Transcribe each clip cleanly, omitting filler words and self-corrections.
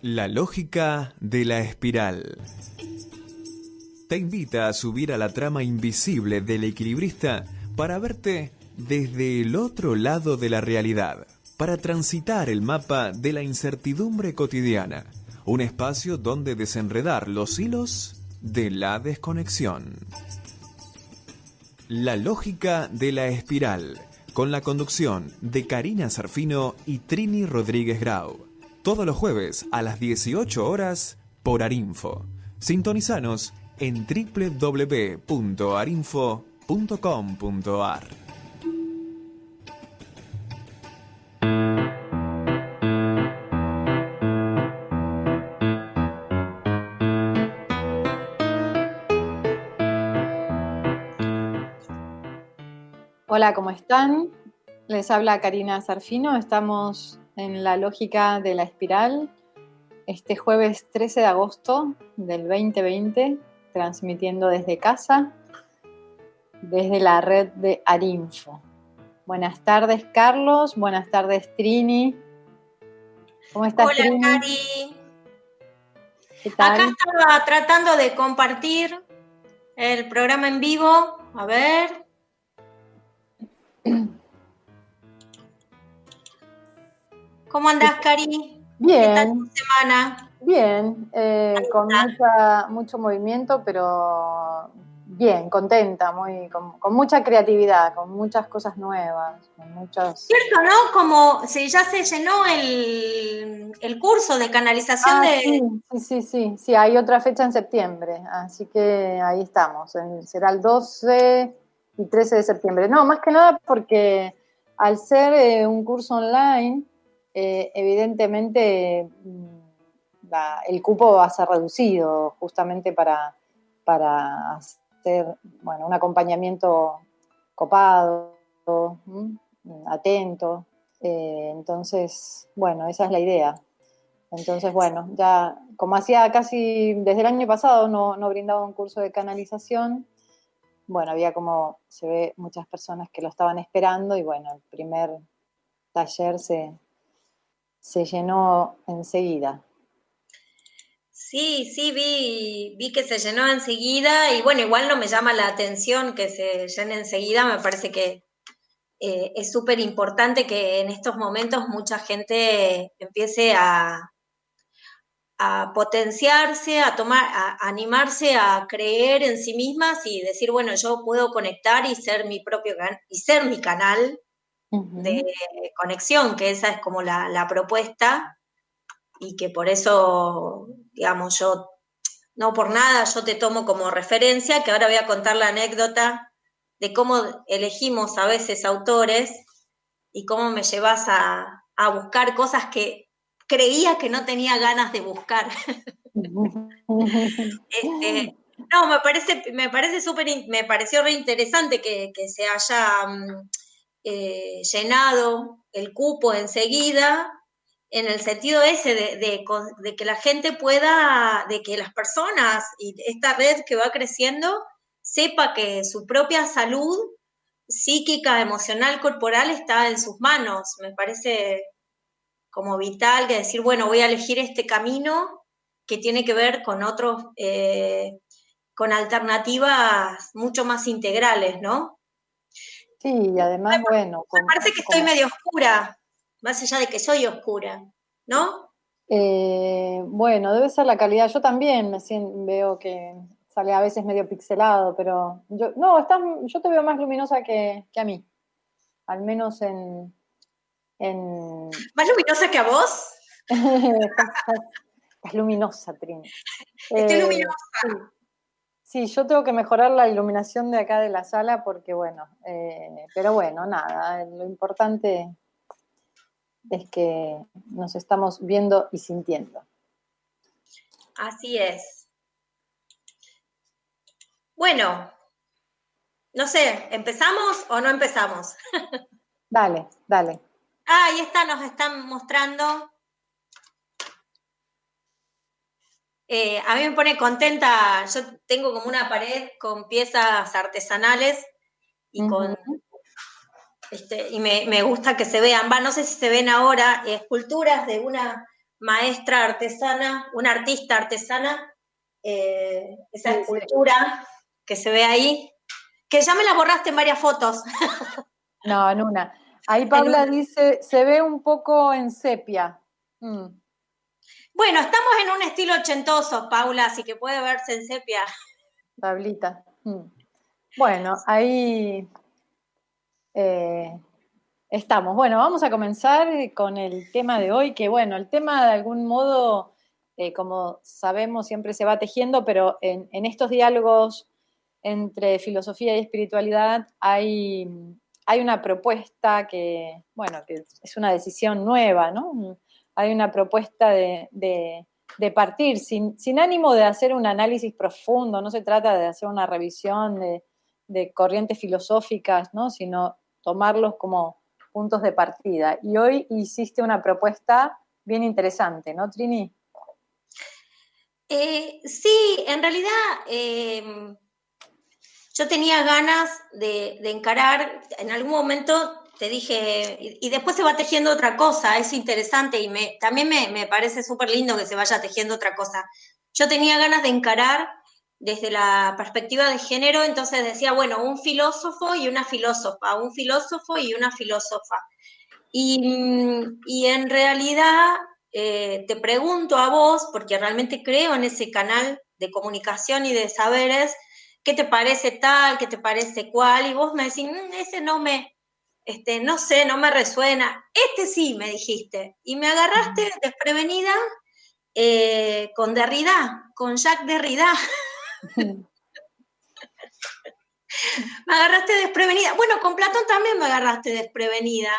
La lógica de la espiral. Te invita a subir a la trama invisible del equilibrista para verte desde el otro lado de la realidad, para transitar el mapa de la incertidumbre cotidiana, un espacio donde desenredar los hilos de la desconexión. La lógica de la espiral, con la conducción de Karina Zarfino y Trini Rodríguez Grau. Todos los jueves a las 18 horas por Arinfo. Sintonizanos en www.arinfo.com.ar. Hola, ¿cómo están? Les habla Karina Zarfino. Estamos en la lógica de la espiral este jueves 13 de agosto del 2020, transmitiendo desde casa, desde la red de Arinfo. Buenas tardes, Carlos. Buenas tardes, Trini. ¿Cómo estás, Hola, Trini? Cari. ¿Qué tal? Acá estaba tratando de compartir el programa en vivo. A ver. ¿Cómo andás, Cari? Bien. ¿Qué tal tu semana? Bien, con mucho movimiento, pero bien, contenta, con mucha creatividad, con muchas cosas nuevas, con muchos... Cierto, ¿no? Como si ya se llenó el curso de canalización Sí, hay otra fecha en septiembre, así que ahí estamos, será el 12 y 13 de septiembre. No, más que nada porque al ser un curso online, evidentemente el cupo va a ser reducido justamente para hacer un acompañamiento copado, atento. Entonces, esa es la idea. Entonces, ya como hacía casi desde el año pasado no brindaba un curso de canalización, había como se ve muchas personas que lo estaban esperando y el primer taller se llenó enseguida. Sí, vi que se llenó enseguida y igual no me llama la atención que se llene enseguida, me parece que es súper importante que en estos momentos mucha gente empiece a potenciarse, a animarse a creer en sí mismas y decir, bueno, yo puedo conectar y ser mi propio y ser mi canal de conexión, que esa es como la propuesta y que por eso, digamos, yo no por nada yo te tomo como referencia, que ahora voy a contar la anécdota de cómo elegimos a veces autores y cómo me llevas a buscar cosas que creía que no tenía ganas de buscar. No, me pareció re interesante que se haya llenado el cupo enseguida, en el sentido ese de que la gente pueda, de que las personas y esta red que va creciendo sepa que su propia salud psíquica, emocional, corporal está en sus manos. Me parece como vital que decir, bueno, voy a elegir este camino que tiene que ver con otros, con alternativas mucho más integrales, ¿no? Sí, y además, Me parece que estoy medio oscura, más allá de que soy oscura, ¿no? Debe ser la calidad. Yo también veo que sale a veces medio pixelado, pero yo te veo más luminosa que a mí, al menos en... ¿Más luminosa que a vos? Estás luminosa, Trini. Estoy luminosa. Sí, yo tengo que mejorar la iluminación de acá de la sala porque, pero nada, lo importante es que nos estamos viendo y sintiendo. Así es. Bueno, no sé, ¿empezamos o no empezamos? Dale. Ahí está, nos están mostrando. A mí me pone contenta, yo tengo como una pared con piezas artesanales y y me gusta que se vean, no sé si se ven ahora, esculturas de una maestra artesana, una artista artesana, esa Sí, escultura que se ve ahí, que ya me la borraste en varias fotos. No, en una. Ahí Paula dice, se ve un poco en sepia. Bueno, estamos en un estilo ochentoso, Paula, así que puede verse en sepia. Pablita. Bueno, ahí estamos. Bueno, vamos a comenzar con el tema de hoy, que bueno, el tema de algún modo, como sabemos, siempre se va tejiendo, pero en estos diálogos entre filosofía y espiritualidad hay una propuesta que, bueno, que es una decisión nueva, ¿no? Hay una propuesta de partir sin ánimo de hacer un análisis profundo, no se trata de hacer una revisión de corrientes filosóficas, ¿no? Sino tomarlos como puntos de partida. Y hoy hiciste una propuesta bien interesante, ¿no, Trini? Sí, en realidad yo tenía ganas de encarar, en algún momento te dije, y después se va tejiendo otra cosa, es interesante y también me parece súper lindo que se vaya tejiendo otra cosa. Yo tenía ganas de encarar desde la perspectiva de género, entonces decía, bueno, un filósofo y una filósofa, un filósofo y una filósofa. Y en realidad te pregunto a vos, porque realmente creo en ese canal de comunicación y de saberes, ¿qué te parece tal? ¿Qué te parece cual? Y vos me decís, ese no sé, no me resuena. Este sí, me dijiste. Y me agarraste desprevenida con Derrida, con Jacques Derrida. Me agarraste desprevenida. Bueno, con Platón también me agarraste desprevenida.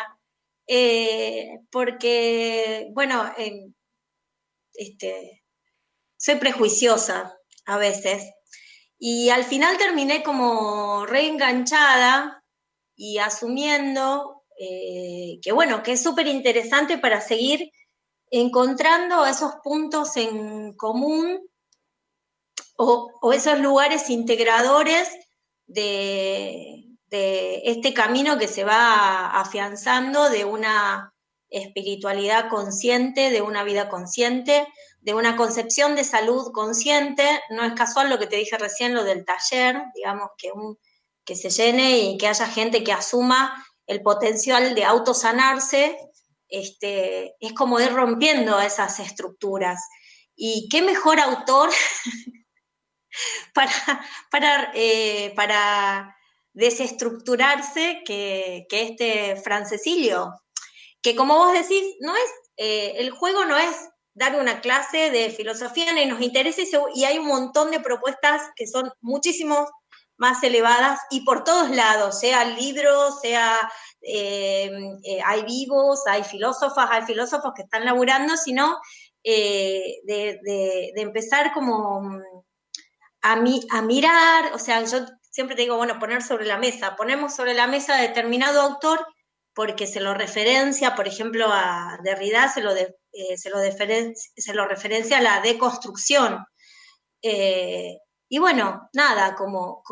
Porque, bueno, soy prejuiciosa a veces. Y al final terminé como reenganchada y asumiendo que, bueno, que es súper interesante para seguir encontrando esos puntos en común o esos lugares integradores de este camino que se va afianzando de una espiritualidad consciente, de una vida consciente, de una concepción de salud consciente. No es casual lo que te dije recién, lo del taller, digamos, que se llene y que haya gente que asuma el potencial de autosanarse, es como ir rompiendo esas estructuras. Y qué mejor autor para desestructurarse que este Francesillio, que como vos decís, el juego no es dar una clase de filosofía, ni nos interesa, y hay un montón de propuestas que son muchísimo más elevadas y por todos lados, sea libros, sea hay vivos, hay filósofos que están laburando, sino de empezar como a mirar, o sea, yo siempre te digo, bueno, ponemos sobre la mesa determinado autor porque se lo referencia, por ejemplo, a Derrida se lo referencia a la deconstrucción. Y bueno, nada, como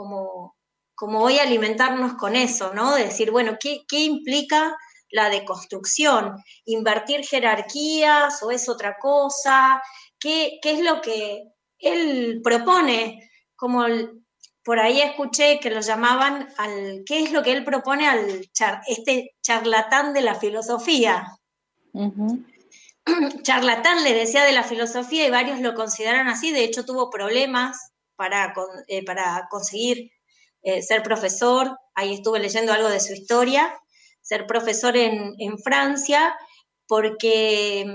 hoy alimentarnos con eso, ¿no? De decir, bueno, ¿qué implica la deconstrucción? ¿Invertir jerarquías o es otra cosa? ¿Qué es lo que él propone? Por ahí escuché que lo llamaban ¿qué es lo que él propone este charlatán de la filosofía? Uh-huh. Charlatán le decía de la filosofía y varios lo consideran así, de hecho tuvo problemas para conseguir ser profesor, ahí estuve leyendo algo de su historia, ser profesor en Francia, porque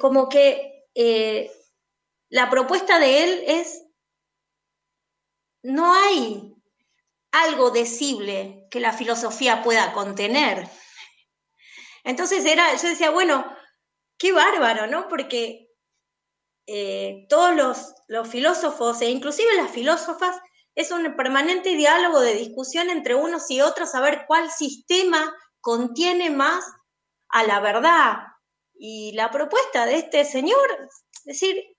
como que la propuesta de él es, no hay algo decible que la filosofía pueda contener. Entonces yo decía, bueno, qué bárbaro, ¿no? Porque todos los filósofos e inclusive las filósofas es un permanente diálogo de discusión entre unos y otros a ver cuál sistema contiene más a la verdad. Y la propuesta de este señor, es decir,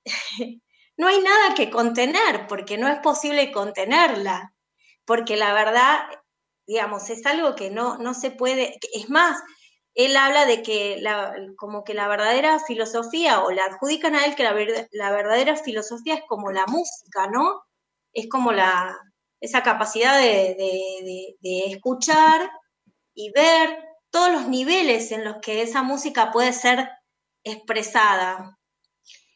no hay nada que contener, porque no es posible contenerla, porque la verdad digamos, es algo que no se puede, es más, él habla de que como que la verdadera filosofía, o le adjudican a él que la verdadera filosofía es como la música, ¿no? Es como esa capacidad de escuchar y ver todos los niveles en los que esa música puede ser expresada.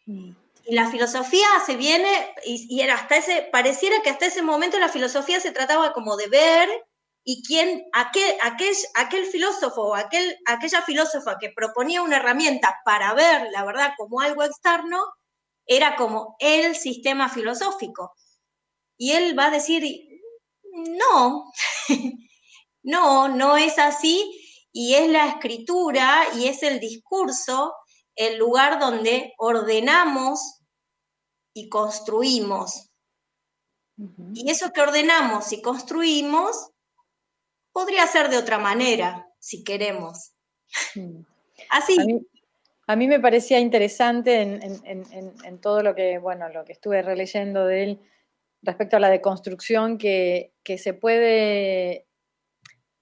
Y la filosofía se viene, y era pareciera que hasta ese momento la filosofía se trataba como de ver, y aquel filósofo o aquella filósofa que proponía una herramienta para ver la verdad como algo externo, era como el sistema filosófico. Y él va a decir, no, no es así, y es la escritura y es el discurso el lugar donde ordenamos y construimos. Uh-huh. Y eso que ordenamos y construimos podría ser de otra manera, si queremos. Así. A mí me parecía interesante en todo lo que, bueno, lo que estuve releyendo de él respecto a la deconstrucción, que se puede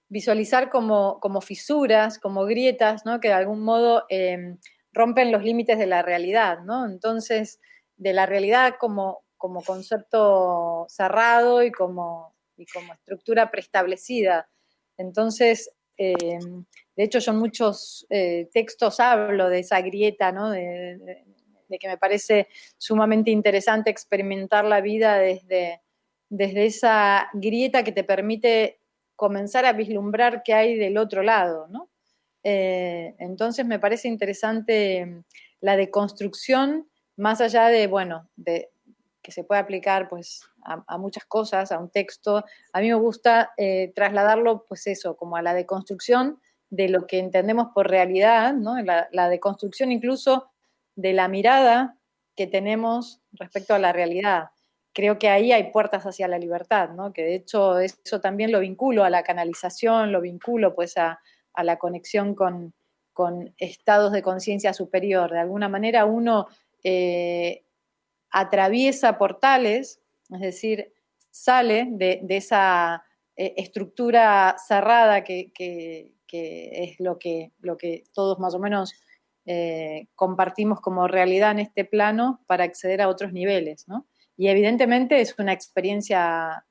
visualizar como fisuras, como grietas, ¿no? Que de algún modo rompen los límites de la realidad, ¿no? Entonces, de la realidad como concepto cerrado y como estructura preestablecida. Entonces, de hecho, yo en muchos textos hablo de esa grieta, ¿no? De que me parece sumamente interesante experimentar la vida desde esa grieta que te permite comenzar a vislumbrar qué hay del otro lado, ¿no? Entonces me parece interesante la deconstrucción, más allá de, bueno, que se puede aplicar pues a muchas cosas, a un texto. A mí me gusta trasladarlo, pues eso, como a la deconstrucción de lo que entendemos por realidad, ¿no? La deconstrucción incluso de la mirada que tenemos respecto a la realidad. Creo que ahí hay puertas hacia la libertad, ¿no? Que de hecho eso también lo vinculo a la canalización, lo vinculo pues a la conexión con estados de conciencia superior. De alguna manera uno atraviesa portales, es decir, sale de esa estructura cerrada que es lo que todos más o menos compartimos como realidad en este plano para acceder a otros niveles, ¿no? Y evidentemente es una experiencia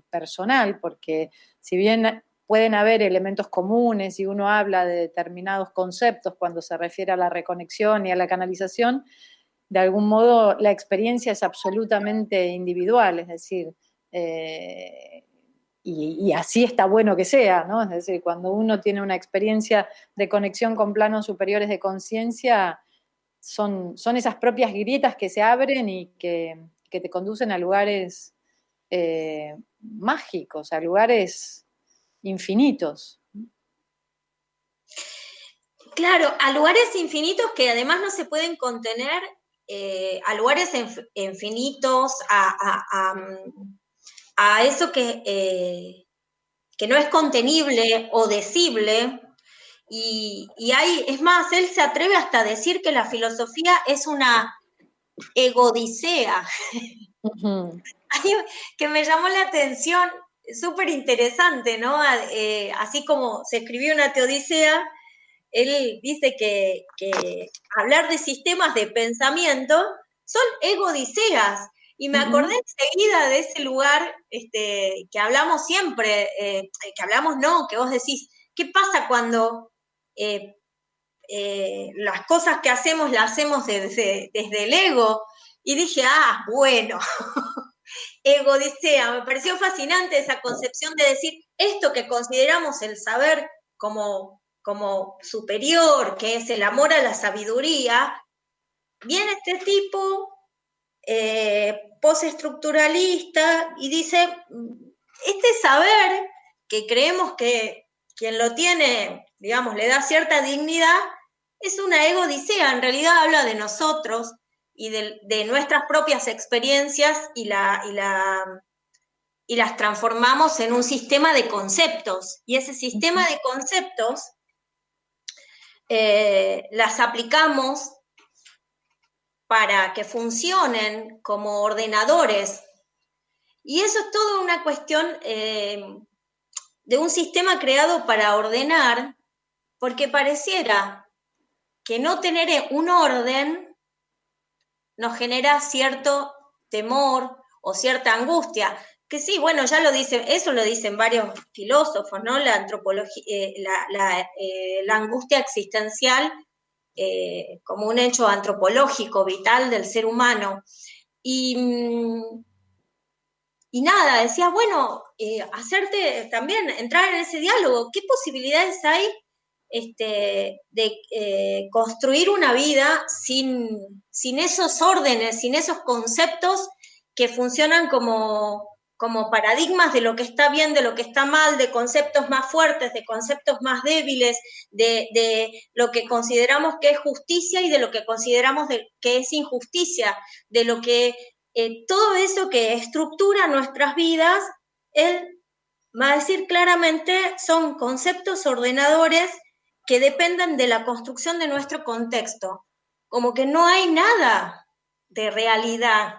personal, porque si bien pueden haber elementos comunes y uno habla de determinados conceptos cuando se refiere a la reconexión y a la canalización, de algún modo la experiencia es absolutamente individual, es decir, y así está bueno que sea, ¿no? Es decir, cuando uno tiene una experiencia de conexión con planos superiores de conciencia, son esas propias grietas que se abren y que te conducen a lugares mágicos, a lugares infinitos. Claro, a lugares infinitos que además no se pueden contener, a lugares infinitos, a eso que no es contenible o decible. Es más, él se atreve hasta a decir que la filosofía es una egodicea. Uh-huh. Que me llamó la atención, súper interesante, ¿no? Así como se escribió una teodicea, él dice que hablar de sistemas de pensamiento son egodiceas. Y me acordé enseguida de ese lugar que hablamos siempre, que hablamos no, que vos decís, ¿qué pasa cuando las cosas que hacemos las hacemos desde el ego? Y dije, bueno, egodicea, me pareció fascinante esa concepción de decir, esto que consideramos el saber como superior, que es el amor a la sabiduría, viene este tipo postestructuralista y dice, este saber que creemos que quien lo tiene, digamos, le da cierta dignidad, es una egodicea, en realidad habla de nosotros y de nuestras propias experiencias y las transformamos en un sistema de conceptos. Y ese sistema de conceptos las aplicamos para que funcionen como ordenadores. Y eso es toda una cuestión de un sistema creado para ordenar, porque pareciera que no tener un orden nos genera cierto temor o cierta angustia. Que sí, bueno, ya lo dicen, eso lo dicen varios filósofos, ¿no? La antropología, la angustia existencial como un hecho antropológico, vital del ser humano. Y, y nada, decía, bueno, hacerte también, entrar en ese diálogo, ¿qué posibilidades hay de construir una vida sin esos órdenes, sin esos conceptos que funcionan como paradigmas de lo que está bien, de lo que está mal, de conceptos más fuertes, de conceptos más débiles, de lo que consideramos que es justicia y de lo que consideramos que es injusticia, de lo que todo eso que estructura nuestras vidas, él va a decir claramente, son conceptos ordenadores que dependen de la construcción de nuestro contexto. Como que no hay nada de realidad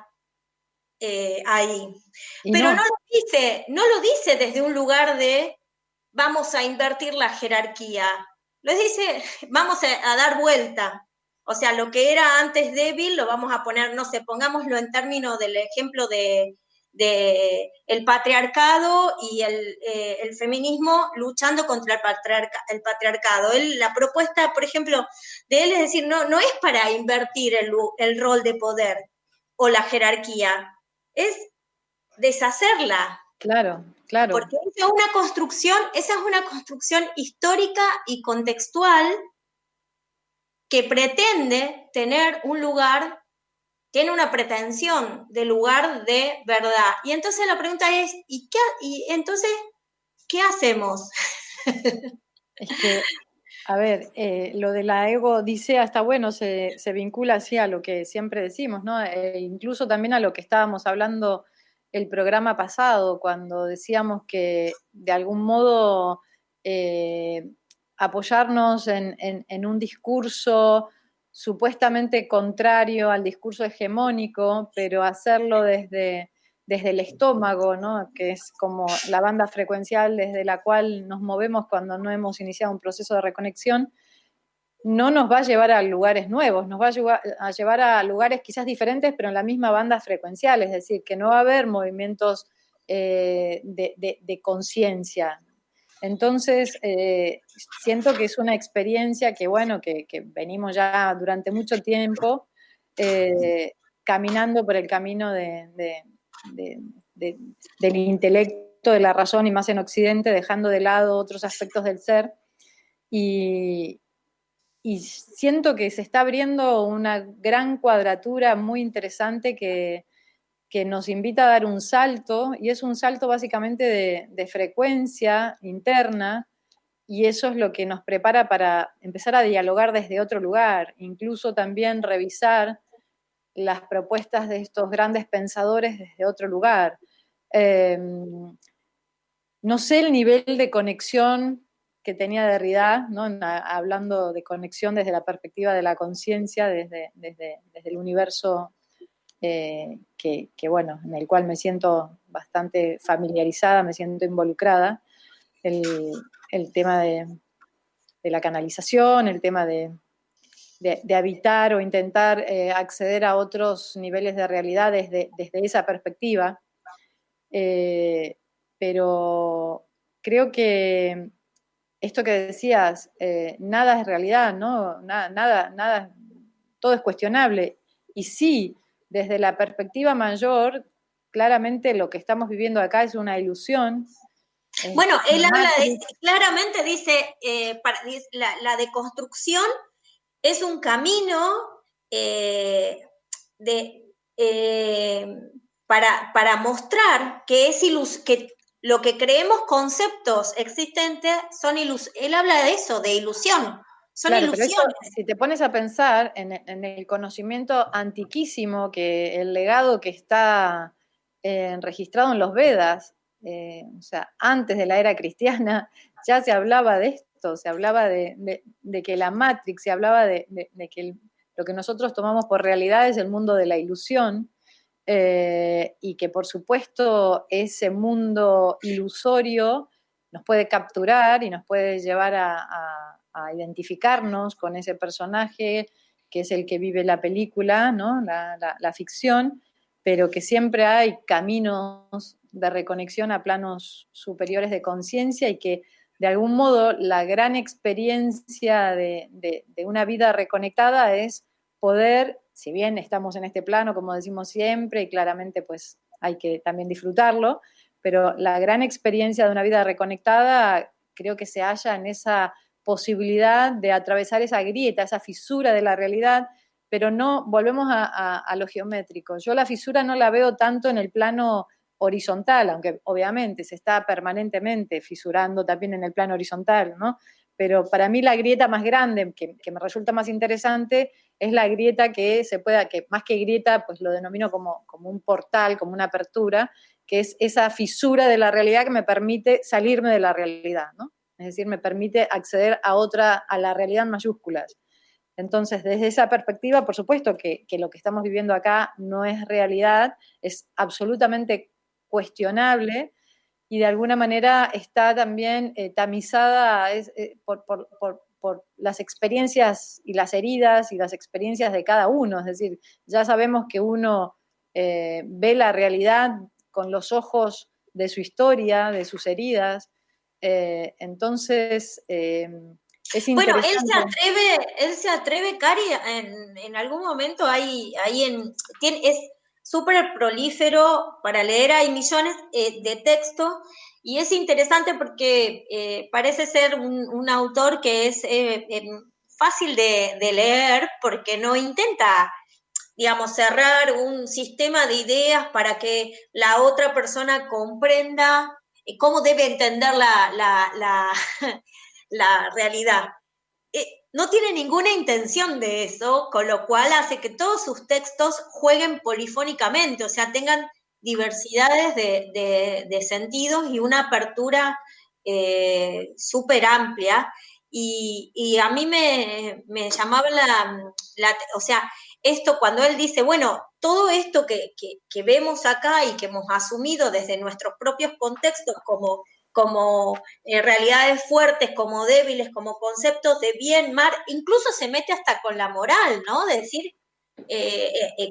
ahí. Pero no lo dice desde un lugar de vamos a invertir la jerarquía. Lo dice, vamos a dar vuelta. O sea, lo que era antes débil lo vamos a poner, no sé, pongámoslo en términos del ejemplo de el patriarcado y el feminismo luchando contra el patriarcado. La propuesta, por ejemplo, de él es decir, no es para invertir el rol de poder o la jerarquía, es deshacerla. Claro, claro. Porque esa es una construcción histórica y contextual que pretende tener un lugar, tiene una pretensión de lugar de verdad. Y entonces la pregunta es, ¿y entonces qué hacemos? Es que, a ver, lo de la ego-odisea está bueno, se vincula así a lo que siempre decimos, ¿no? Incluso también a lo que estábamos hablando el programa pasado, cuando decíamos que de algún modo apoyarnos en un discurso supuestamente contrario al discurso hegemónico, pero hacerlo desde el estómago, ¿no? Que es como la banda frecuencial desde la cual nos movemos cuando no hemos iniciado un proceso de reconexión, no nos va a llevar a lugares nuevos, nos va a llevar a lugares quizás diferentes, pero en la misma banda frecuencial, es decir, que no va a haber movimientos de conciencia. Entonces, siento que es una experiencia que, bueno, que venimos ya durante mucho tiempo caminando por el camino del intelecto, de la razón, y más en Occidente, dejando de lado otros aspectos del ser. Y siento que se está abriendo una gran cuadratura muy interesante que nos invita a dar un salto, y es un salto básicamente de frecuencia interna, y eso es lo que nos prepara para empezar a dialogar desde otro lugar, incluso también revisar las propuestas de estos grandes pensadores desde otro lugar. No sé el nivel de conexión que tenía Derrida, ¿no? Hablando de conexión desde la perspectiva de la conciencia, desde el universo que, bueno, en el cual me siento bastante familiarizada, me siento involucrada, el tema de la canalización, el tema de habitar o intentar acceder a otros niveles de realidad desde esa perspectiva. Pero creo que esto que decías, nada es realidad, ¿no? Nada, todo es cuestionable. Y sí, desde la perspectiva mayor, claramente lo que estamos viviendo acá es una ilusión. Bueno, él habla claramente dice, la deconstrucción es un camino para mostrar que que lo que creemos conceptos existentes son él habla de eso, de ilusión, son claro, ilusiones. pero eso, si te pones a pensar en el conocimiento antiquísimo, que el legado que está registrado en los Vedas, o sea, antes de la era cristiana, ya se hablaba de esto, se hablaba de que la Matrix, se hablaba de que lo que nosotros tomamos por realidad es el mundo de la ilusión, y que por supuesto ese mundo ilusorio nos puede capturar y nos puede llevar a identificarnos con ese personaje que es el que vive la película, ¿no? La ficción, pero que siempre hay caminos de reconexión a planos superiores de conciencia y que de algún modo la gran experiencia de una vida reconectada es poder, si bien estamos en este plano, como decimos siempre, y claramente pues hay que también disfrutarlo, pero la gran experiencia de una vida reconectada creo que se halla en esa posibilidad de atravesar esa grieta, esa fisura de la realidad, pero no volvemos a lo geométrico. Yo la fisura no la veo tanto en el plano horizontal, aunque obviamente se está permanentemente fisurando también en el plano horizontal, ¿no? Pero para mí la grieta más grande, que me resulta más interesante, es la grieta que se pueda, que más que grieta, pues lo denomino como un portal, como una apertura, que es esa fisura de la realidad que me permite salirme de la realidad, ¿no? Es decir, me permite acceder a la realidad en mayúsculas. Entonces, desde esa perspectiva, por supuesto que lo que estamos viviendo acá no es realidad, es absolutamente cuestionable y de alguna manera está también tamizada por las experiencias y las heridas y las experiencias de cada uno. Es decir, ya sabemos que uno ve la realidad con los ojos de su historia, de sus heridas. Entonces, es Bueno, interesante. él se atreve, Cari, en algún momento es súper prolífero para leer, hay millones de textos, y es interesante porque parece ser un autor que es fácil de leer, porque no intenta, digamos, cerrar un sistema de ideas para que la otra persona comprenda cómo debe entender la realidad. No tiene ninguna intención de eso, con lo cual hace que todos sus textos jueguen polifónicamente, o sea, tengan diversidades de sentidos y una apertura súper amplia. Y a mí me llamaba o sea, esto cuando él dice, bueno, todo esto que vemos acá y que hemos asumido desde nuestros propios contextos como realidades fuertes, como débiles, como conceptos de bien, mal, incluso se mete hasta con la moral, ¿no? De decir,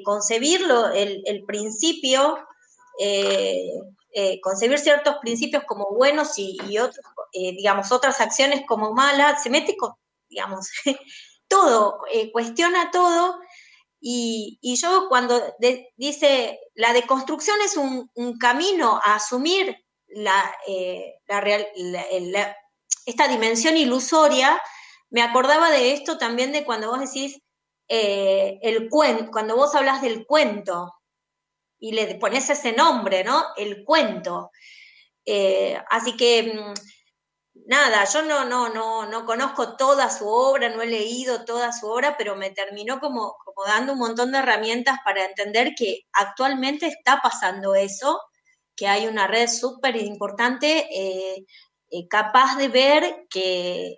concebirlo, el principio, concebir ciertos principios como buenos y otros, digamos, otras acciones como malas, se mete con, digamos, todo, cuestiona todo. Y yo cuando dice, la deconstrucción es un camino a asumir esta dimensión ilusoria, me acordaba de esto también de cuando vos decís el cuento, cuando vos hablas del cuento y le pones ese nombre, ¿no? El cuento. Así que nada, yo no conozco toda su obra, no he leído toda su obra, pero me terminó como dando un montón de herramientas para entender que actualmente está pasando eso, que hay una red súper importante capaz de ver que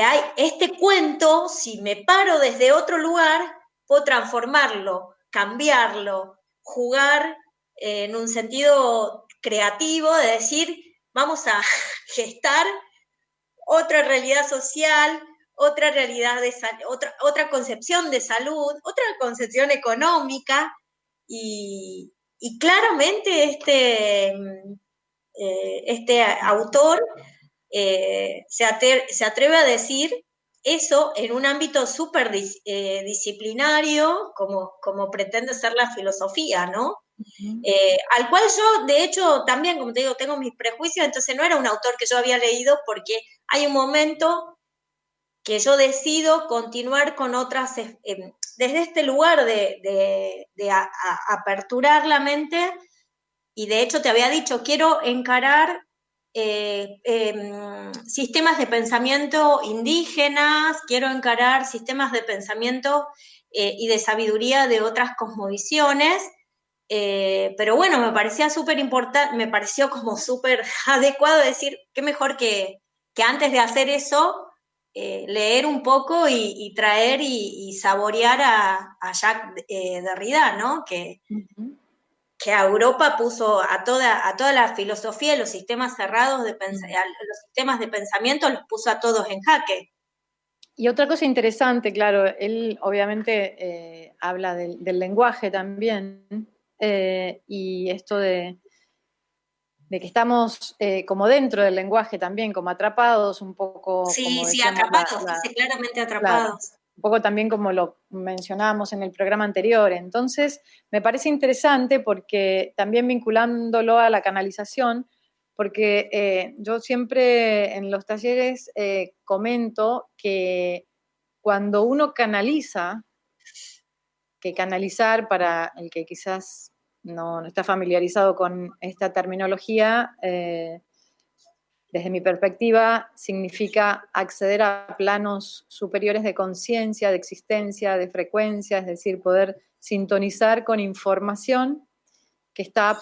hay este cuento, si me paro desde otro lugar, puedo transformarlo, cambiarlo, jugar en un sentido creativo de decir, vamos a gestar otra realidad social, otra realidad de otra concepción de salud, otra concepción económica y claramente este autor se atreve a decir eso en un ámbito súper disciplinario como pretende ser la filosofía, ¿no? Al cual yo, de hecho, también, como te digo, tengo mis prejuicios, entonces no era un autor que yo había leído porque hay un momento que yo decido continuar con otras, desde este lugar de aperturar la mente, y de hecho te había dicho, quiero encarar sistemas de pensamiento indígenas, quiero encarar sistemas de pensamiento y de sabiduría de otras cosmovisiones, pero bueno, me parecía súper importante, me pareció como súper adecuado decir, qué mejor que antes de hacer eso, leer un poco y traer y saborear a Jacques Derrida, ¿no? Que, Uh -huh. que a Europa puso a toda la filosofía y los sistemas cerrados los sistemas de pensamiento los puso a todos en jaque. Y otra cosa interesante, claro, él obviamente habla del lenguaje también, y esto de que estamos como dentro del lenguaje también, como atrapados, un poco como Sí, decíamos, atrapados, dice claramente claro, atrapados. un poco también como lo mencionábamos en el programa anterior. Entonces, me parece interesante porque también vinculándolo a la canalización, porque yo siempre en los talleres comento que cuando uno canaliza, que canalizar para el que quizás no está familiarizado con esta terminología, desde mi perspectiva, significa acceder a planos superiores de conciencia, de existencia, de frecuencia, es decir, poder sintonizar con información que está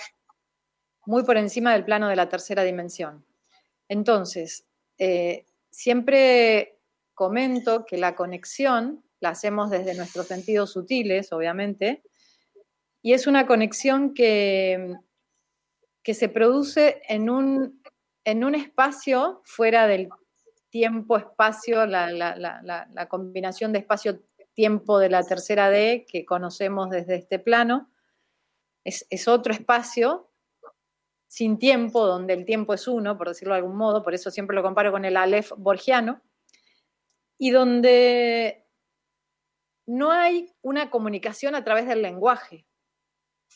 muy por encima del plano de la tercera dimensión. Entonces, siempre comento que la conexión la hacemos desde nuestros sentidos sutiles, obviamente, y es una conexión que se produce en un espacio fuera del tiempo-espacio, la combinación de espacio-tiempo de la tercera D que conocemos desde este plano, es otro espacio sin tiempo, donde el tiempo es uno, por decirlo de algún modo, por eso siempre lo comparo con el Aleph borgiano, y donde no hay una comunicación a través del lenguaje.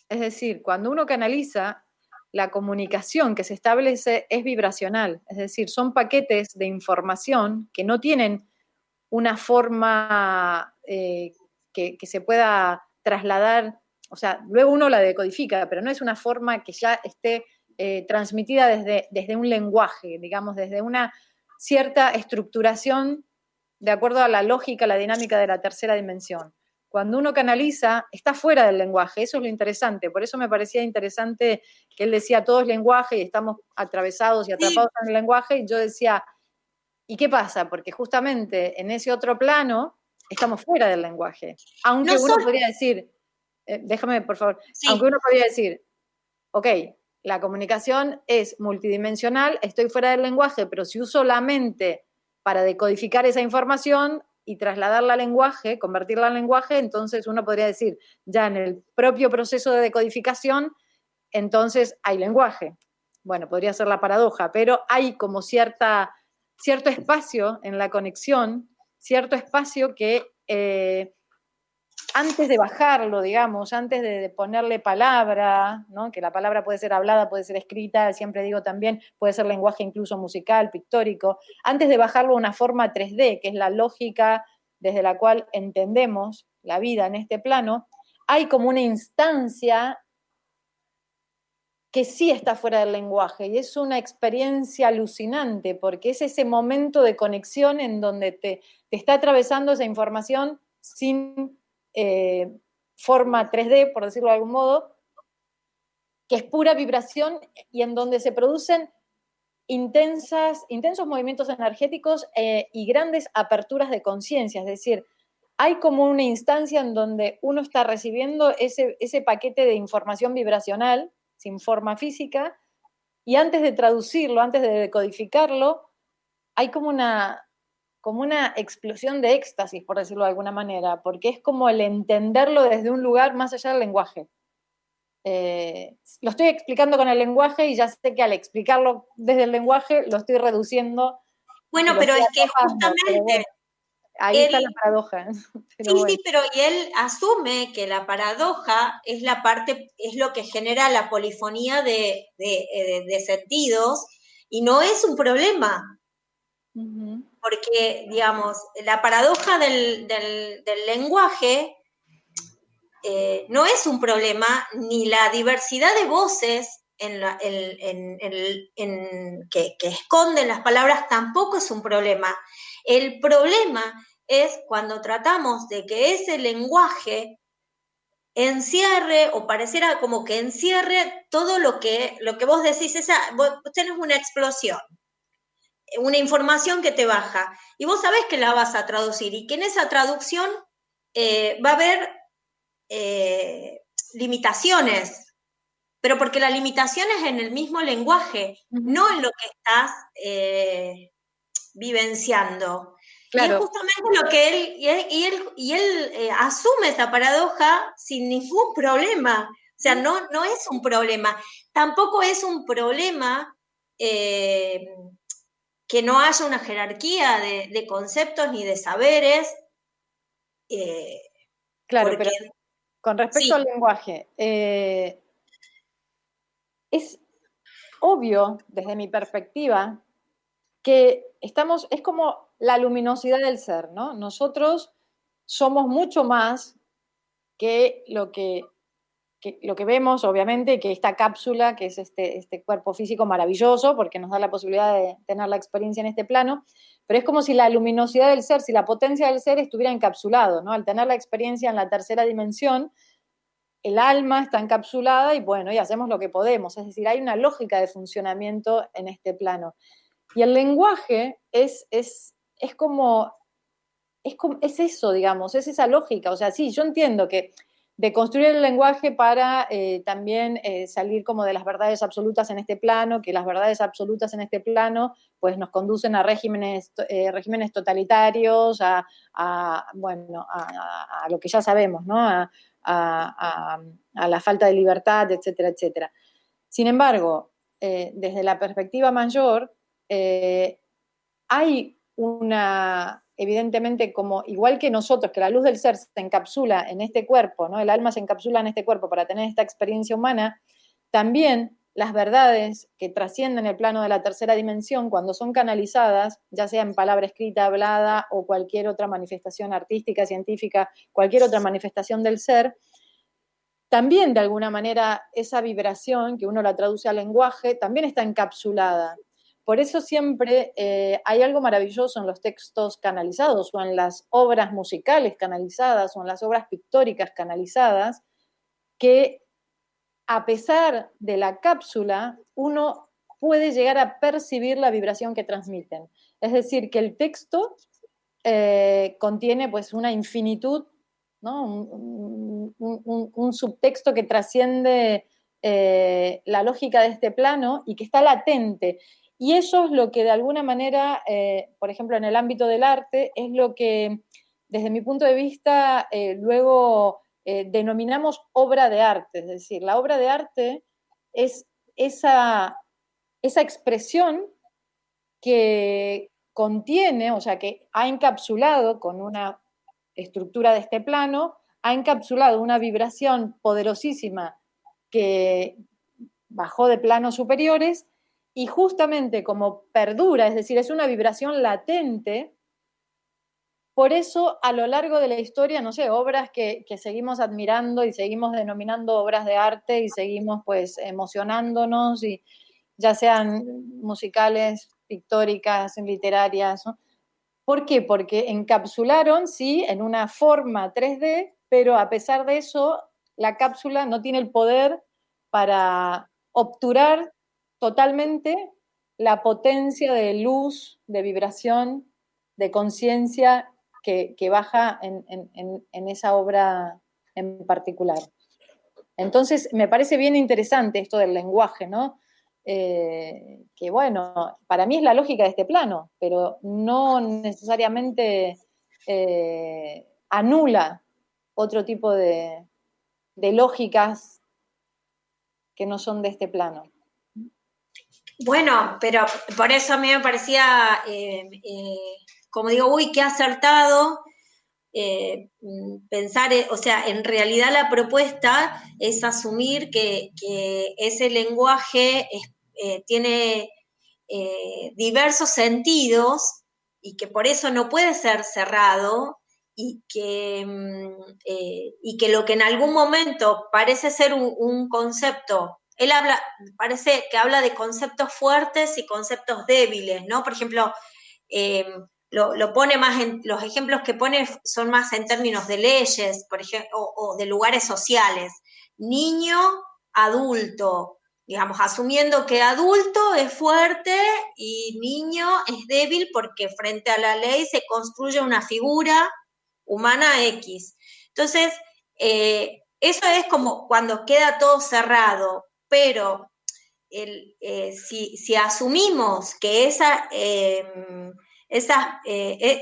Es decir, cuando uno canaliza, la comunicación que se establece es vibracional, es decir, son paquetes de información que no tienen una forma que se pueda trasladar, o sea, luego uno la decodifica, pero no es una forma que ya esté transmitida desde un lenguaje, digamos, desde una cierta estructuración de acuerdo a la lógica, la dinámica de la tercera dimensión. Cuando uno canaliza, está fuera del lenguaje, eso es lo interesante. Por eso me parecía interesante que él decía todo es lenguaje y estamos atravesados y atrapados en el lenguaje, y yo decía, ¿y qué pasa? Porque justamente en ese otro plano estamos fuera del lenguaje. Aunque uno podría decir, déjame por favor, aunque uno podría decir, ok, la comunicación es multidimensional, estoy fuera del lenguaje, pero si uso la mente para decodificar esa información y trasladarla al lenguaje, convertirla al lenguaje, entonces uno podría decir, ya en el propio proceso de decodificación, entonces hay lenguaje. Bueno, podría ser la paradoja, pero hay como cierto espacio en la conexión, cierto espacio que antes de bajarlo, digamos, antes de ponerle palabra, ¿no? Que la palabra puede ser hablada, puede ser escrita, siempre digo también, puede ser lenguaje incluso musical, pictórico, antes de bajarlo a una forma 3D, que es la lógica desde la cual entendemos la vida en este plano, hay como una instancia que sí está fuera del lenguaje y es una experiencia alucinante porque es ese momento de conexión en donde te está atravesando esa información sin forma 3D, por decirlo de algún modo, que es pura vibración y en donde se producen intensos movimientos energéticos y grandes aperturas de conciencia, es decir, hay como una instancia en donde uno está recibiendo ese paquete de información vibracional sin forma física, y antes de traducirlo, antes de decodificarlo, hay como una explosión de éxtasis, por decirlo de alguna manera, porque es como el entenderlo desde un lugar más allá del lenguaje. Lo estoy explicando con el lenguaje y ya sé que al explicarlo desde el lenguaje lo estoy reduciendo. Bueno, pero es que justamente... Bueno, ahí está la paradoja. Pero sí, pero y él asume que la paradoja es la parte, es lo que genera la polifonía de sentidos, y no es un problema. Porque, digamos, la paradoja del lenguaje no es un problema, ni la diversidad de voces que esconden las palabras tampoco es un problema. El problema es cuando tratamos de que ese lenguaje encierre o pareciera como que encierre todo lo que vos decís, vos tenés una explosión, una información que te baja y vos sabés que la vas a traducir y que en esa traducción va a haber limitaciones, pero porque la limitación es en el mismo lenguaje, no en lo que estás vivenciando. Claro. Y es justamente lo que él asume esa paradoja sin ningún problema. O sea, no es un problema. Tampoco es un problema que no haya una jerarquía de conceptos ni de saberes. Claro, porque, pero con respecto al lenguaje, es obvio, desde mi perspectiva, que es como la luminosidad del ser, ¿no? Nosotros somos mucho más que lo que vemos, obviamente, que esta cápsula, que es este cuerpo físico maravilloso, porque nos da la posibilidad de tener la experiencia en este plano, pero es como si la luminosidad del ser, si la potencia del ser estuviera encapsulado, ¿no? Al tener la experiencia en la tercera dimensión, el alma está encapsulada y bueno, y hacemos lo que podemos, es decir, hay una lógica de funcionamiento en este plano. Y el lenguaje es eso, digamos, es esa lógica. O sea, sí, yo entiendo que de construir el lenguaje para también salir como de las verdades absolutas en este plano, que las verdades absolutas en este plano pues nos conducen a regímenes totalitarios, a lo que ya sabemos, ¿no? A la falta de libertad, etcétera, etcétera. Sin embargo, desde la perspectiva mayor, hay evidentemente, como igual que nosotros, que la luz del ser se encapsula en este cuerpo, ¿no? El alma se encapsula en este cuerpo para tener esta experiencia humana, también las verdades que trascienden el plano de la tercera dimensión, cuando son canalizadas, ya sea en palabra escrita, hablada o cualquier otra manifestación artística, científica, cualquier otra manifestación del ser, también de alguna manera esa vibración, que uno la traduce al lenguaje, también está encapsulada. Por eso siempre hay algo maravilloso en los textos canalizados o en las obras musicales canalizadas o en las obras pictóricas canalizadas, que a pesar de la cápsula, uno puede llegar a percibir la vibración que transmiten. Es decir, que el texto contiene pues una infinitud, ¿no? un subtexto que trasciende la lógica de este plano y que está latente. Y eso es lo que de alguna manera, por ejemplo, en el ámbito del arte, es lo que, desde mi punto de vista, luego denominamos obra de arte. Es decir, la obra de arte es esa expresión que contiene, o sea, que ha encapsulado con una estructura de este plano, ha encapsulado una vibración poderosísima que bajó de planos superiores y justamente como perdura, es decir, es una vibración latente, por eso a lo largo de la historia, no sé, obras que seguimos admirando y seguimos denominando obras de arte y seguimos pues emocionándonos, y ya sean musicales, pictóricas, literarias, ¿no? ¿Por qué? Porque encapsularon, sí, en una forma 3D, pero a pesar de eso, la cápsula no tiene el poder para obturar totalmente la potencia de luz, de vibración, de conciencia que baja en esa obra en particular. Entonces, me parece bien interesante esto del lenguaje, ¿no? Que bueno, para mí es la lógica de este plano, pero no necesariamente anula otro tipo de lógicas que no son de este plano. Bueno, pero por eso a mí me parecía, como digo, uy, qué acertado pensar, o sea, en realidad la propuesta es asumir que ese lenguaje tiene diversos sentidos y que por eso no puede ser cerrado y que lo que en algún momento parece ser un concepto, él parece que habla de conceptos fuertes y conceptos débiles, ¿no? Por ejemplo, lo pone más los ejemplos que pone son más en términos de leyes, por ejemplo, o de lugares sociales. Niño, adulto, digamos, asumiendo que adulto es fuerte y niño es débil porque frente a la ley se construye una figura humana X. Entonces, eso es como cuando queda todo cerrado. pero si asumimos que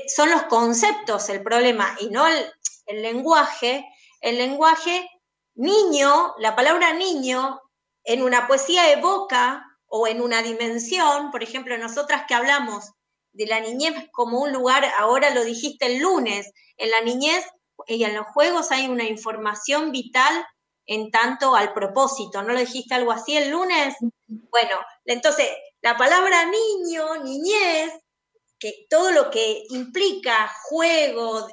son los conceptos el problema y no el lenguaje niño, la palabra niño en una poesía evoca o en una dimensión, por ejemplo, nosotras que hablamos de la niñez como un lugar, ahora lo dijiste el lunes, en la niñez y en los juegos hay una información vital en tanto al propósito, ¿no lo dijiste algo así el lunes? Bueno, entonces, la palabra niño, niñez, que todo lo que implica juego,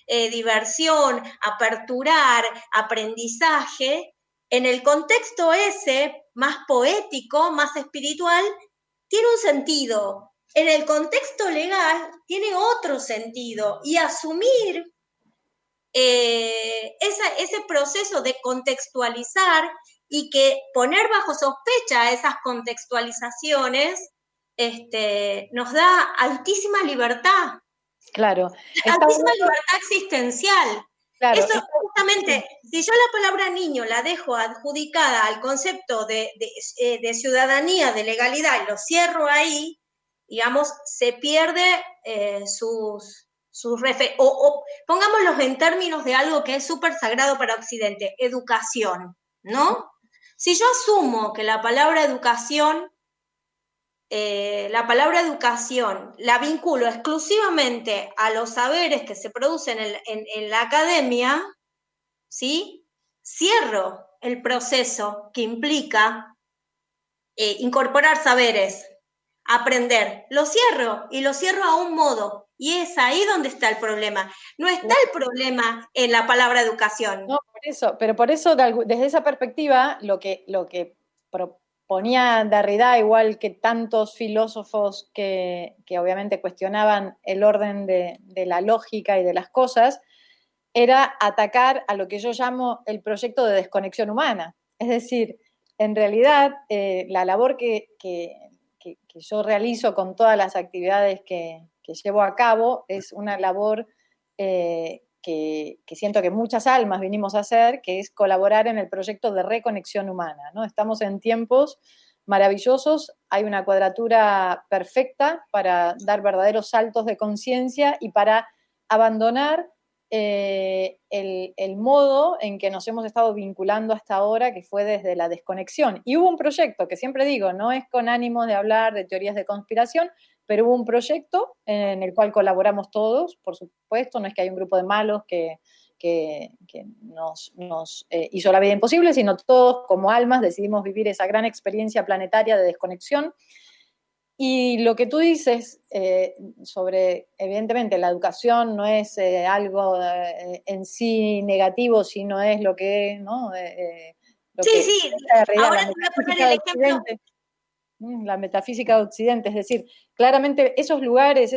diversión, aperturar, aprendizaje, en el contexto ese, más poético, más espiritual, tiene un sentido. En el contexto legal tiene otro sentido. Y asumir ese proceso de contextualizar y que poner bajo sospecha esas contextualizaciones nos da altísima libertad. Claro. Altísima libertad existencial. Claro, eso justamente, si yo la palabra niño la dejo adjudicada al concepto de ciudadanía, de legalidad, y lo cierro ahí, digamos, se pierde o pongámoslos en términos de algo que es súper sagrado para Occidente, educación, ¿no? Si yo asumo que la palabra educación la vinculo exclusivamente a los saberes que se producen en la academia, ¿sí? Cierro el proceso que implica incorporar saberes, aprender. Lo cierro y lo cierro a un modo. Y es ahí donde está el problema. No está el problema en la palabra educación. No, por eso, desde esa perspectiva, lo que proponía Derrida, igual que tantos filósofos que obviamente cuestionaban el orden de la lógica y de las cosas, era atacar a lo que yo llamo el proyecto de desconexión humana. Es decir, en realidad, la labor que yo realizo con todas las actividades que llevo a cabo es una labor que siento que muchas almas vinimos a hacer, que es colaborar en el proyecto de reconexión humana, ¿no? Estamos en tiempos maravillosos, hay una cuadratura perfecta para dar verdaderos saltos de conciencia y para abandonar el modo en que nos hemos estado vinculando hasta ahora, que fue desde la desconexión. Y hubo un proyecto que siempre digo, no es con ánimo de hablar de teorías de conspiración, pero hubo un proyecto en el cual colaboramos todos, por supuesto, no es que hay un grupo de malos que nos hizo la vida imposible, sino todos como almas decidimos vivir esa gran experiencia planetaria de desconexión. Y lo que tú dices sobre, evidentemente, la educación no es algo en sí negativo, sino es lo que, ¿no? Sí. Ahora te voy a poner el ejemplo. La metafísica de Occidente, es decir, claramente esos lugares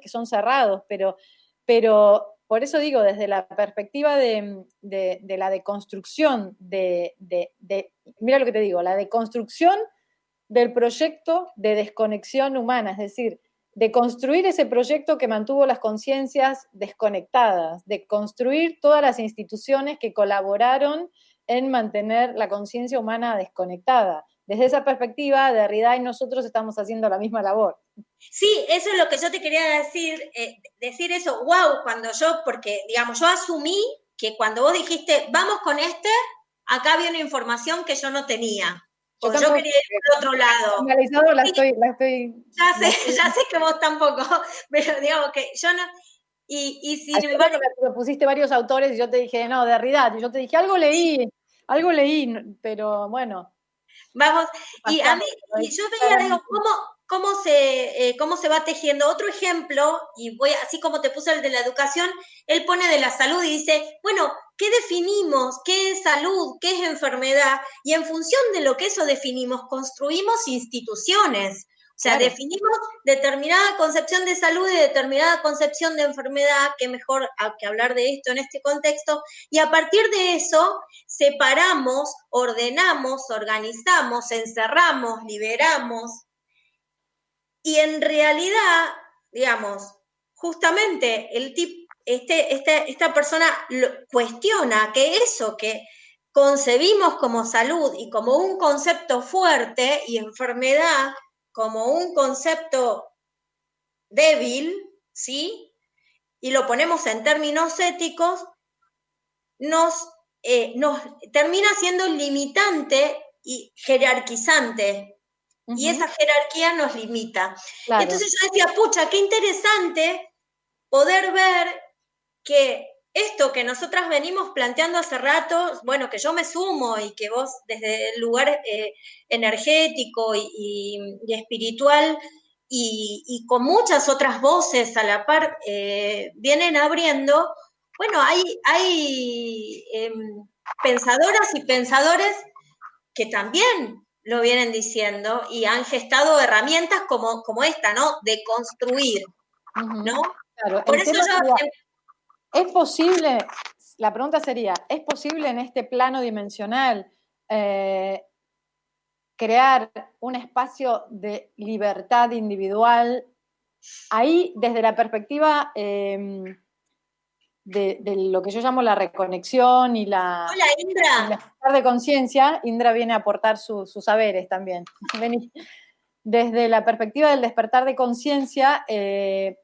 que son cerrados, pero por eso digo, desde la perspectiva de la deconstrucción, mira lo que te digo, la deconstrucción del proyecto de desconexión humana, es decir, de construir ese proyecto que mantuvo las conciencias desconectadas, de construir todas las instituciones que colaboraron en mantener la conciencia humana desconectada. Desde esa perspectiva, Derrida y nosotros estamos haciendo la misma labor. Sí, eso es lo que yo te quería decir eso, wow, porque digamos, yo asumí que cuando vos dijiste, vamos con acá había una información que yo no tenía. Yo quería ir por otro lado. Ya sé que vos tampoco, pero digamos que yo no. Y si me pusiste varios autores y yo te dije, no, Derrida, y yo te dije, algo leí, pero bueno. Vamos, y yo veía, digo, cómo se va tejiendo. Otro ejemplo, y así como te puse el de la educación, él pone de la salud y dice, bueno, ¿qué definimos? ¿Qué es salud? ¿Qué es enfermedad? Y en función de lo que eso definimos, construimos instituciones. O sea, claro, definimos determinada concepción de salud y determinada concepción de enfermedad, que mejor que hablar de esto en este contexto, y a partir de eso separamos, ordenamos, organizamos, encerramos, liberamos, y en realidad, digamos, justamente esta persona cuestiona que eso, que concebimos como salud y como un concepto fuerte y enfermedad como un concepto débil, ¿sí? Y lo ponemos en términos éticos, nos termina siendo limitante y jerarquizante. Y esa jerarquía nos limita. Claro. Entonces yo decía, pucha, qué interesante poder ver que esto que nosotras venimos planteando hace rato, bueno, que yo me sumo y que vos desde el lugar energético y espiritual y con muchas otras voces a la par vienen abriendo, bueno, hay pensadoras y pensadores que también lo vienen diciendo y han gestado herramientas como esta, ¿no? De construir, ¿no? Claro, Por eso yo... sería, ¿es posible, la pregunta sería, ¿es posible en este plano dimensional crear un espacio de libertad individual? Ahí, desde la perspectiva de lo que yo llamo la reconexión y la... Hola, Indra. El despertar de conciencia, Indra viene a aportar sus saberes también. Desde la perspectiva del despertar de conciencia,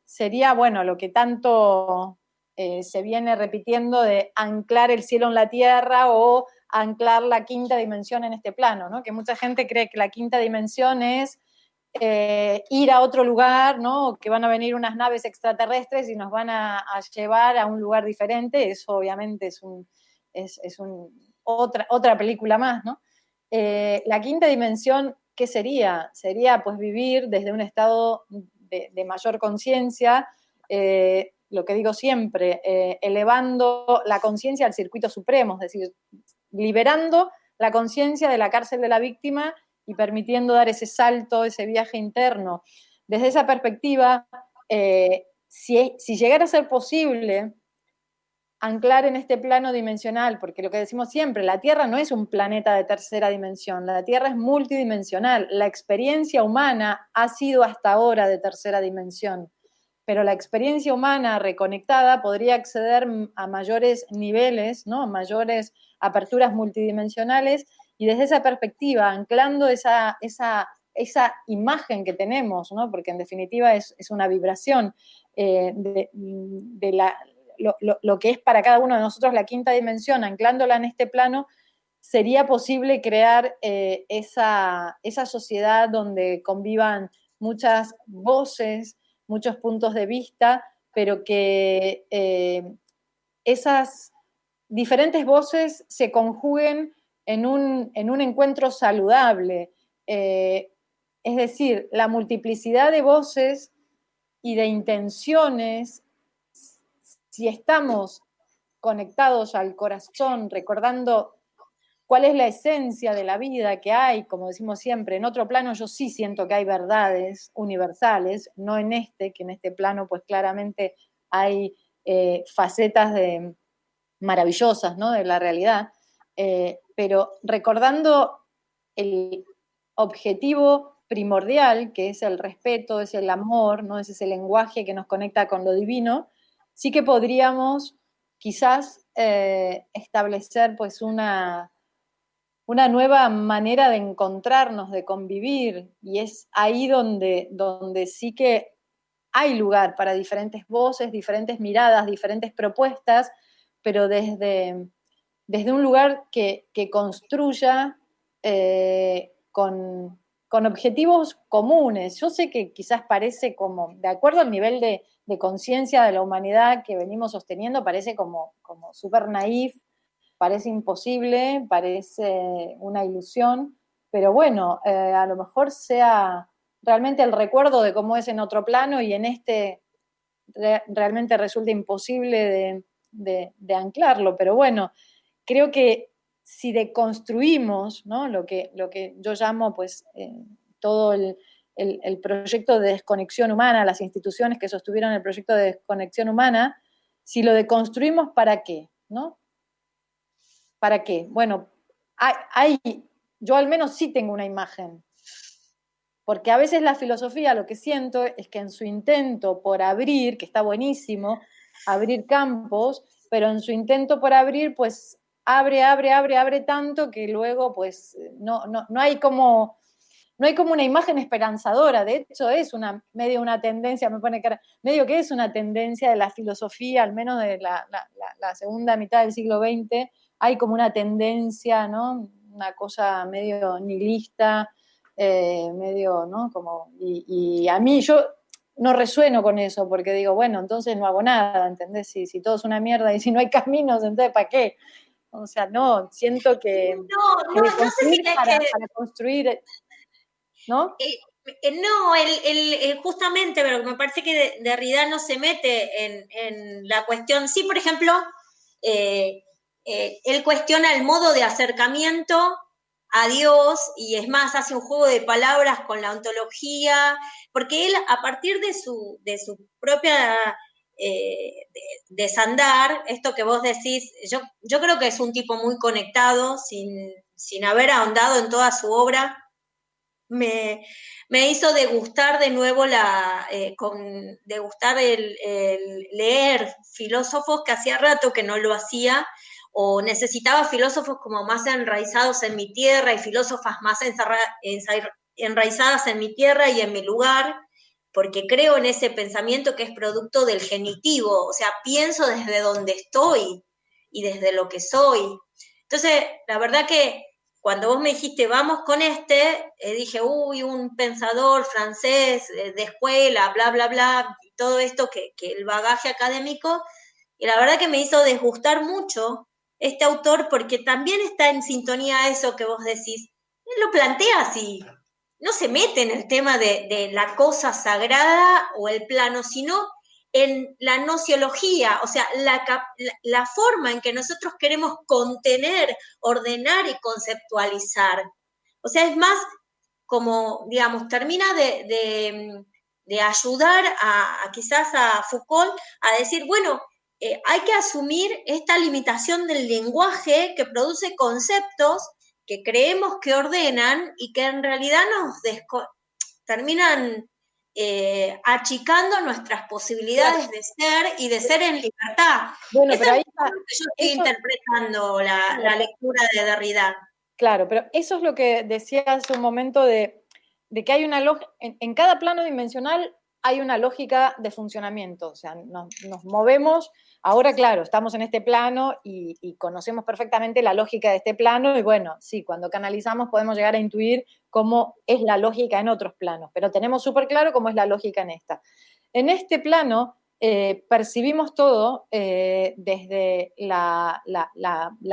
sería, bueno, lo que tanto se viene repitiendo de anclar el cielo en la tierra o anclar la quinta dimensión en este plano, ¿no? Que mucha gente cree que la quinta dimensión es ir a otro lugar, ¿no? Que van a venir unas naves extraterrestres y nos van a llevar a un lugar diferente. Eso obviamente es otra película más, ¿no? La quinta dimensión, ¿qué sería? Sería pues vivir desde un estado de mayor conciencia, lo que digo siempre, elevando la conciencia al circuito supremo, es decir, liberando la conciencia de la cárcel de la víctima y permitiendo dar ese salto, ese viaje interno. Desde esa perspectiva, si llegara a ser posible anclar en este plano dimensional, porque lo que decimos siempre, la Tierra no es un planeta de tercera dimensión, la Tierra es multidimensional, la experiencia humana ha sido hasta ahora de tercera dimensión, pero la experiencia humana reconectada podría acceder a mayores niveles, ¿no? Mayores aperturas multidimensionales, y desde esa perspectiva, anclando esa imagen que tenemos, ¿no? Porque en definitiva es una vibración de lo que es para cada uno de nosotros la quinta dimensión, anclándola en este plano, sería posible crear esa sociedad donde convivan muchas voces, muchos puntos de vista, pero que esas diferentes voces se conjuguen en un encuentro saludable. Es decir, la multiplicidad de voces y de intenciones, si estamos conectados al corazón, recordando cuál es la esencia de la vida que hay, como decimos siempre, en otro plano yo sí siento que hay verdades universales, no en este, que en este plano pues claramente hay facetas maravillosas, ¿no? De la realidad, pero recordando el objetivo primordial, que es el respeto, es el amor, ¿no? Es ese lenguaje que nos conecta con lo divino, sí que podríamos quizás establecer pues una nueva manera de encontrarnos, de convivir, y es ahí donde sí que hay lugar para diferentes voces, diferentes miradas, diferentes propuestas, pero desde un lugar que construya con objetivos comunes. Yo sé que quizás parece como, de acuerdo al nivel de conciencia de la humanidad que venimos sosteniendo, parece como súper naif, parece imposible, parece una ilusión, pero bueno, a lo mejor sea realmente el recuerdo de cómo es en otro plano y en este realmente resulta imposible de anclarlo, pero bueno, creo que si deconstruimos, ¿no? lo que yo llamo pues todo el proyecto de desconexión humana, las instituciones que sostuvieron el proyecto de desconexión humana, si lo deconstruimos, ¿para qué? ¿No? ¿Para qué? Bueno, yo al menos sí tengo una imagen, porque a veces la filosofía, lo que siento es que en su intento por abrir, que está buenísimo, abrir campos, pero en su intento por abrir, pues abre tanto que luego pues no hay como una imagen esperanzadora. De hecho es medio una tendencia, me pone cara, medio que es una tendencia de la filosofía, al menos de la segunda mitad del siglo XX, hay como una tendencia, ¿no? Una cosa medio nihilista, medio, ¿no? Como, y a mí yo no resueno con eso, porque digo, bueno, entonces no hago nada, ¿entendés? Si todo es una mierda y si no hay caminos, entonces ¿para qué? O sea, no, siento que No sé si es para que construir, ¿no? no, justamente, pero me parece que Derrida no se mete en la cuestión. Sí, por ejemplo, él cuestiona el modo de acercamiento a Dios y es más, hace un juego de palabras con la ontología, porque él a partir de su propia desandar, esto que vos decís, yo creo que es un tipo muy conectado, sin haber ahondado en toda su obra, me hizo degustar de nuevo degustar el leer filósofos que hacía rato que no lo hacía, o necesitaba filósofos como más enraizados en mi tierra y filósofas más enraizadas en mi tierra y en mi lugar, porque creo en ese pensamiento que es producto del genitivo, o sea, pienso desde donde estoy y desde lo que soy. Entonces, la verdad que cuando vos me dijiste, vamos con dije, uy, un pensador francés de escuela, bla, bla, bla, y todo esto que el bagaje académico, y la verdad que me hizo desgustar mucho este autor porque también está en sintonía a eso que vos decís. Él lo plantea así, no se mete en el tema de la cosa sagrada o el plano, sino en la nociología, o sea, la forma en que nosotros queremos contener, ordenar y conceptualizar. O sea, es más como, digamos, termina de ayudar quizás a Foucault a decir, bueno, hay que asumir esta limitación del lenguaje que produce conceptos que creemos que ordenan y que en realidad terminan achicando nuestras posibilidades Claro. de ser y de ser en libertad. Bueno, Eso pero es ahí está, lo que yo estoy eso, interpretando la lectura de Derrida. claro, pero eso es lo que decía hace un momento de que hay una lógica, en cada plano dimensional hay una lógica de funcionamiento, o sea, nos movemos, ahora claro, estamos en este plano y conocemos perfectamente la lógica de este plano y bueno, sí, cuando canalizamos podemos llegar a intuir cómo es la lógica en otros planos, pero tenemos súper claro cómo es la lógica en esta. En este plano percibimos todo desde la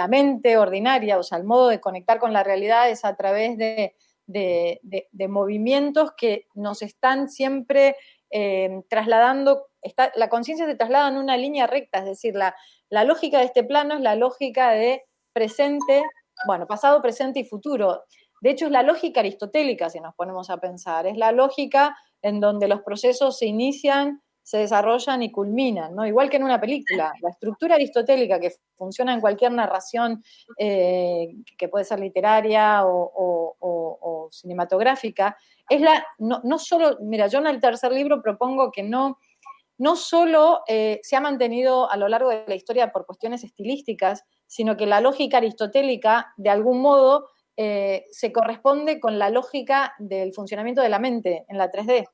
mente ordinaria, o sea, el modo de conectar con la realidad es a través de movimientos que nos están siempre trasladando, la conciencia se traslada en una línea recta, es decir, la lógica de este plano es la lógica de presente, bueno, pasado, presente y futuro. De hecho, es la lógica aristotélica, si nos ponemos a pensar, es la lógica en donde los procesos se inician, se desarrollan y culminan, ¿no? Igual que en una película. La estructura aristotélica que funciona en cualquier narración que puede ser literaria o cinematográfica, es no solo, mira, yo en el tercer libro propongo que no solo se ha mantenido a lo largo de la historia por cuestiones estilísticas, sino que la lógica aristotélica, de algún modo, se corresponde con la lógica del funcionamiento de la mente en la 3D.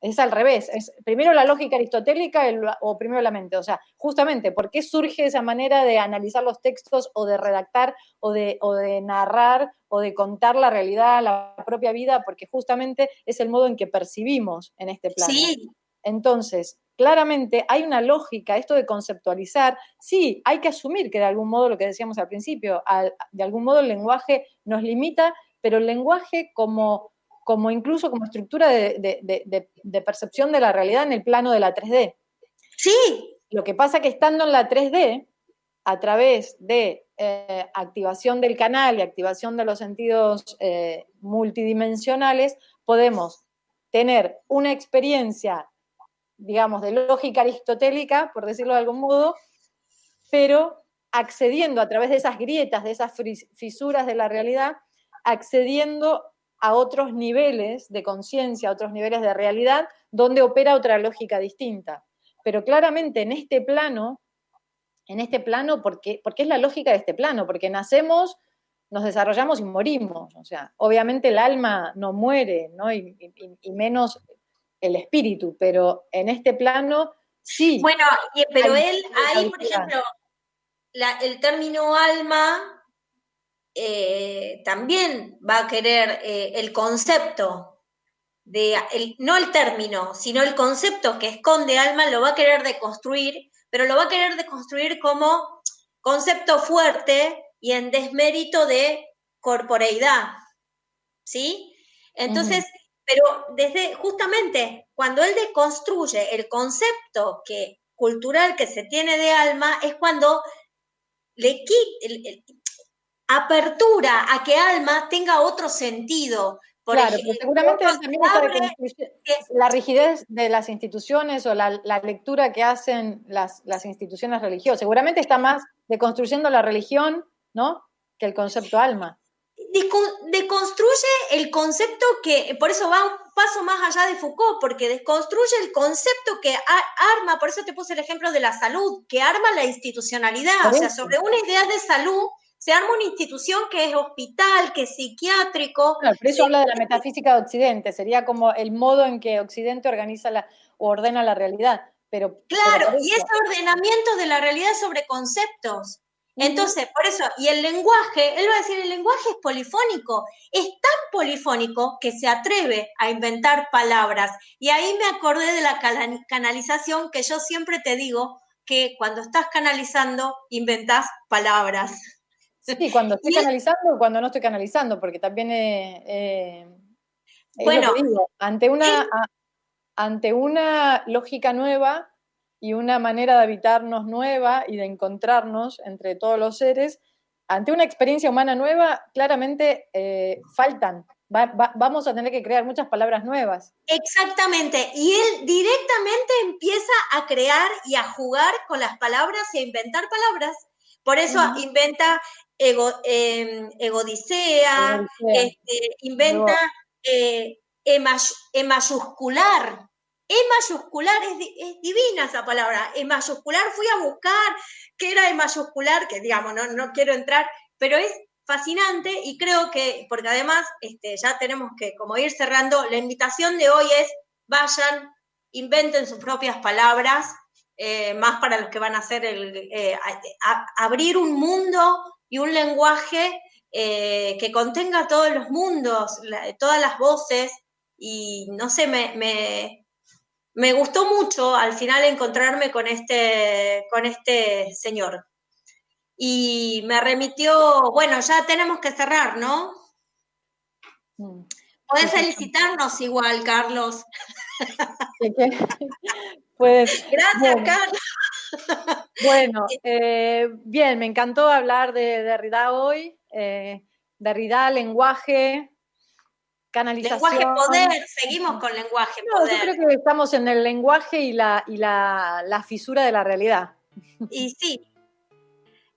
Es al revés, es primero la lógica aristotélica o primero la mente. O sea, justamente, ¿por qué surge esa manera de analizar los textos o de redactar o de narrar o de contar la realidad, la propia vida? Porque justamente es el modo en que percibimos en este plano. Sí. Entonces, claramente hay una lógica, esto de conceptualizar, sí, hay que asumir que de algún modo, lo que decíamos al principio, de algún modo el lenguaje nos limita, pero el lenguaje como incluso como estructura de percepción de la realidad en el plano de la 3D. Sí. Lo que pasa que estando en la 3D, a través de activación del canal y activación de los sentidos multidimensionales, podemos tener una experiencia, digamos, de lógica aristotélica, por decirlo de algún modo, pero accediendo a través de esas grietas, de esas fisuras de la realidad, accediendo a otros niveles de conciencia, a otros niveles de realidad, donde opera otra lógica distinta. Pero claramente en este plano en este plano, porque es la lógica de este plano, porque nacemos, nos desarrollamos y morimos. O sea, obviamente el alma no muere, ¿no? Y menos el espíritu, pero en este plano sí. Bueno, pero él ahí, por ejemplo, el término alma también va a querer el concepto, no el término, sino el concepto que esconde alma, lo va a querer deconstruir, pero lo va a querer deconstruir como concepto fuerte y en desmérito de corporeidad, ¿sí? Entonces, pero desde justamente cuando él deconstruye el concepto cultural que se tiene de alma, es cuando le apertura a que alma tenga otro sentido. Claro, pero seguramente él también está deconstruyendo la rigidez de las instituciones o la lectura que hacen las instituciones religiosas. Seguramente está más deconstruyendo la religión, ¿no?, que el concepto alma. Deconstruye el concepto por eso va un paso más allá de Foucault, porque desconstruye el concepto que arma, por eso te puse el ejemplo de la salud, que arma la institucionalidad, o sea, sobre una idea de salud se arma una institución que es hospital, que es psiquiátrico. Claro, por eso habla de la metafísica de Occidente, sería como el modo en que Occidente organiza o ordena la realidad. Claro, y ese ordenamiento de la realidad sobre conceptos. Entonces, por eso, y el lenguaje, él va a decir, el lenguaje es polifónico, es tan polifónico que se atreve a inventar palabras. Y ahí me acordé de la canalización, que yo siempre te digo que cuando estás canalizando, inventás palabras. Sí, cuando estoy canalizando o cuando no estoy canalizando, porque también bueno, lo que digo, ante una lógica nueva y una manera de habitarnos nueva y de encontrarnos entre todos los seres, ante una experiencia humana nueva, claramente vamos a tener que crear muchas palabras nuevas. Exactamente, y él directamente empieza a crear y a jugar con las palabras y a inventar palabras. Por eso inventa egodicea, inventa E mayúscular. E mayúscular, es divina esa palabra. E mayúscular, fui a buscar qué era E mayúscular, que digamos, no quiero entrar, pero es fascinante y creo que, porque además ya tenemos que como ir cerrando, la invitación de hoy es vayan, inventen sus propias palabras, más para los que van a hacer abrir un mundo y un lenguaje que contenga todos los mundos, todas las voces, y no sé, me gustó mucho al final encontrarme con este señor. Y me remitió, bueno, ya tenemos que cerrar, ¿no? Podés felicitarnos igual, Carlos. Pues, gracias, Carlos. Bueno, bien, me encantó hablar de Derrida hoy. Derrida, lenguaje, canalización. Lenguaje poder, seguimos con lenguaje poder. Yo creo que estamos en el lenguaje y la fisura de la realidad. Y sí.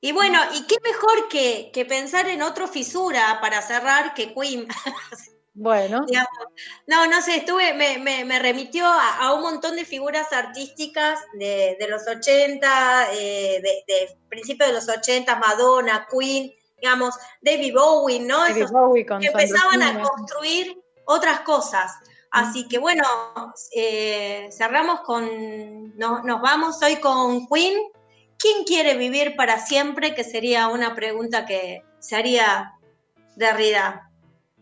Y bueno, ¿y qué mejor que pensar en otro fisura para cerrar que Queen? Bueno. No sé, me remitió a un montón de figuras artísticas de los 80, de principios de los 80, Madonna, Queen, digamos, David Bowie, ¿no? David Bowie que empezaban a construir otras cosas. Así que bueno, cerramos nos vamos hoy con Queen. ¿Quién quiere vivir para siempre? Que sería una pregunta que se haría Derrida.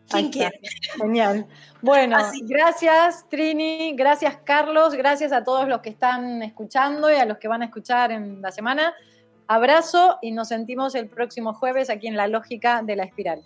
¿Quién quiere? Genial. Bueno, gracias Trini, gracias Carlos, gracias a todos los que están escuchando y a los que van a escuchar en la semana. Abrazo y nos sentimos el próximo jueves aquí en La Lógica de la Espiral.